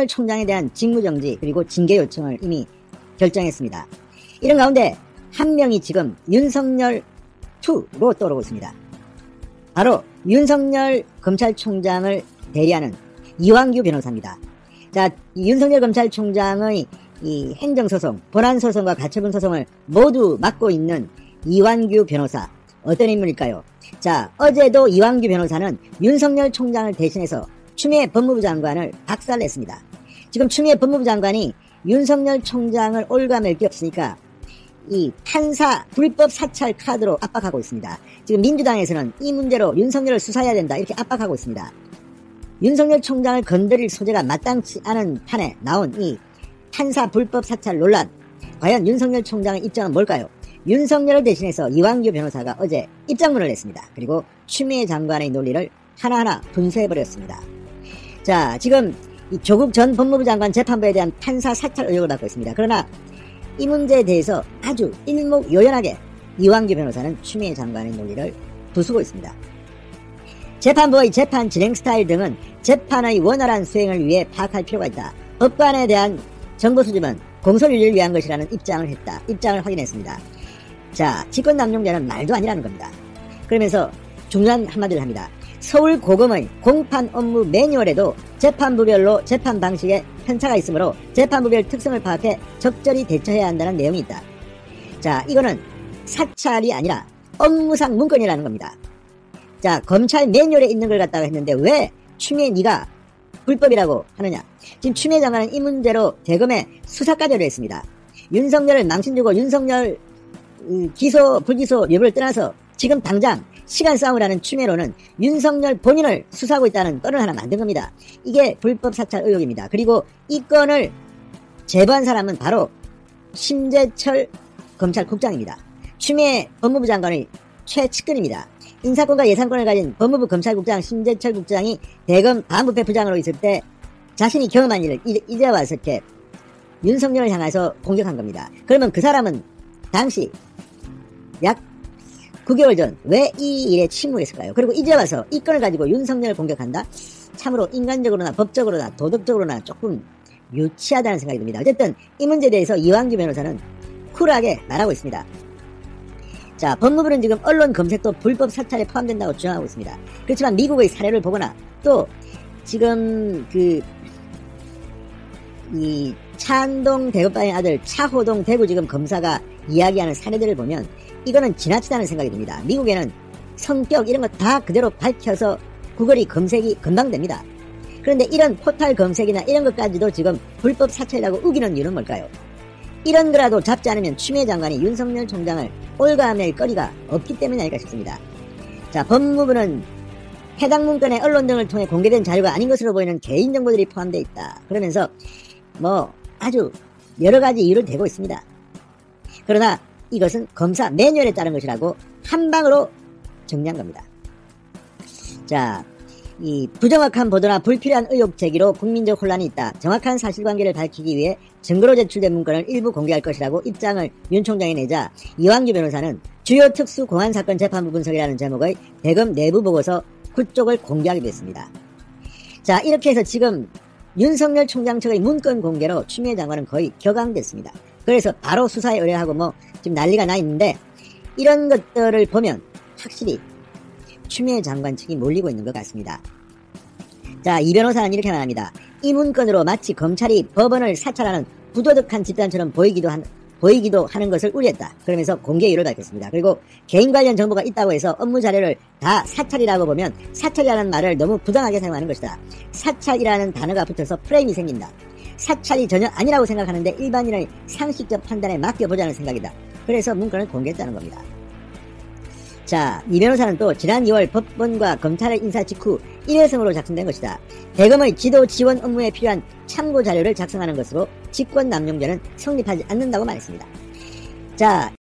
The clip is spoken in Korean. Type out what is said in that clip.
윤석열 총장에 대한 직무정지 그리고 징계 요청을 이미 결정했습니다. 이런 가운데 한 명이 지금 윤석열 2로 떠오르고 있습니다. 바로 윤석열 검찰총장을 대리하는 이완규 변호사입니다. 자, 윤석열 검찰총장의 이 행정소송, 본안소송과 가처분 소송을 모두 맡고 있는 이완규 변호사, 어떤 인물일까요? 자, 어제도 이완규 변호사는 윤석열 총장을 대신해서 추미애 법무부 장관을 박살냈습니다. 지금 추미애 법무부 장관이 윤석열 총장을 올가맬 게 없으니까 이 판사 불법 사찰 카드로 압박하고 있습니다. 지금 민주당에서는 이 문제로 윤석열을 수사해야 된다 이렇게 압박하고 있습니다. 윤석열 총장을 건드릴 소재가 마땅치 않은 판에 나온 이 판사 불법 사찰 논란, 과연 윤석열 총장의 입장은 뭘까요? 윤석열을 대신해서 이완규 변호사가 어제 입장문을 냈습니다. 그리고 추미애 장관의 논리를 하나하나 분쇄해버렸습니다. 자, 지금 이 조국 전 법무부 장관 재판부에 대한 판사 사찰 의혹을 받고 있습니다. 그러나 이 문제에 대해서 아주 일목요연하게 이완규 변호사는 추미애 장관의 논리를 부수고 있습니다. 재판부의 재판 진행 스타일 등은 재판의 원활한 수행을 위해 파악할 필요가 있다. 법관에 대한 정보 수집은 공소윤리를 위한 것이라는 입장을 확인했습니다. 자, 직권남용죄는 말도 아니라는 겁니다. 그러면서 중요한 한마디를 합니다. 서울고검의 공판 업무 매뉴얼에도 재판부별로 재판 방식에 편차가 있으므로 재판부별 특성을 파악해 적절히 대처해야 한다는 내용이 있다. 자, 이거는 사찰이 아니라 업무상 문건이라는 겁니다. 자, 검찰 매뉴얼에 있는 걸 갖다가 했는데 왜 추미애 네가 불법이라고 하느냐. 지금 추미애 장관은 이 문제로 대검에 수사까지를 했습니다. 윤석열을 망신주고 윤석열 기소 불기소 여부를 떠나서 지금 당장 시간 싸움을 하는 추미애로는 윤석열 본인을 수사하고 있다는 건을 하나 만든 겁니다. 이게 불법 사찰 의혹입니다. 그리고 이 건을 제보한 사람은 바로 심재철 검찰국장입니다. 추미애 법무부 장관의 최측근입니다. 인사권과 예산권을 가진 법무부 검찰국장 심재철 국장이 대검 반부패 부장으로 있을 때 자신이 경험한 일을 이제 와서 이렇게 윤석열을 향해서 공격한 겁니다. 그러면 그 사람은 당시 약 9개월 전 왜 이 일에 침묵했을까요? 그리고 이제 와서 이 건을 가지고 윤석열을 공격한다? 참으로 인간적으로나 법적으로나 도덕적으로나 조금 유치하다는 생각이 듭니다. 어쨌든 이 문제에 대해서 이완규 변호사는 쿨하게 말하고 있습니다. 자, 법무부는 지금 언론 검색도 불법 사찰에 포함된다고 주장하고 있습니다. 그렇지만 미국의 사례를 보거나 또 지금 이 차한동 대법관의 아들 차호동 대구지검 검사가 이야기하는 사례들을 보면 이거는 지나치다는 생각이 듭니다. 미국에는 성격 이런 거 다 그대로 밝혀서 구글이 검색이 금방 됩니다. 그런데 이런 포탈 검색이나 이런 것까지도 지금 불법 사찰이라고 우기는 이유는 뭘까요? 이런 거라도 잡지 않으면 추미애 장관이 윤석열 총장을 올가맬 거리가 없기 때문이 아닐까 싶습니다. 자, 법무부는 해당 문건에 언론 등을 통해 공개된 자료가 아닌 것으로 보이는 개인정보들이 포함되어 있다. 그러면서 아주 여러가지 이유를 대고 있습니다. 그러나 이것은 검사 매뉴얼에 따른 것이라고 한방으로 정리한 겁니다. 자, 이 부정확한 보도나 불필요한 의혹 제기로 국민적 혼란이 있다. 정확한 사실관계를 밝히기 위해 증거로 제출된 문건을 일부 공개할 것이라고 입장을 윤 총장이 내자 이완규 변호사는 주요 특수 공안 사건 재판부 분석이라는 제목의 대검 내부 보고서 9쪽을 공개하기도 했습니다. 자, 이렇게 해서 지금 윤석열 총장 측의 문건 공개로 추미애 장관은 거의 격앙됐습니다. 그래서 바로 수사에 의뢰하고 지금 난리가 나 있는데 이런 것들을 보면 확실히 추미애 장관 측이 몰리고 있는 것 같습니다. 자, 이 변호사는 이렇게 말합니다. 이 문건으로 마치 검찰이 법원을 사찰하는 부도덕한 집단처럼 보이기도 하는 것을 우려했다. 그러면서 공개 이유를 밝혔습니다. 그리고 개인 관련 정보가 있다고 해서 업무 자료를 다 사찰이라고 보면 사찰이라는 말을 너무 부당하게 사용하는 것이다. 사찰이라는 단어가 붙어서 프레임이 생긴다. 사찰이 전혀 아니라고 생각하는데 일반인의 상식적 판단에 맡겨보자는 생각이다. 그래서 문건을 공개했다는 겁니다. 자, 이 변호사는 또 지난 2월 법원과 검찰의 인사 직후 일회성으로 작성된 것이다. 대검의 지도 지원 업무에 필요한 참고 자료를 작성하는 것으로 직권남용죄는 성립하지 않는다고 말했습니다. 자,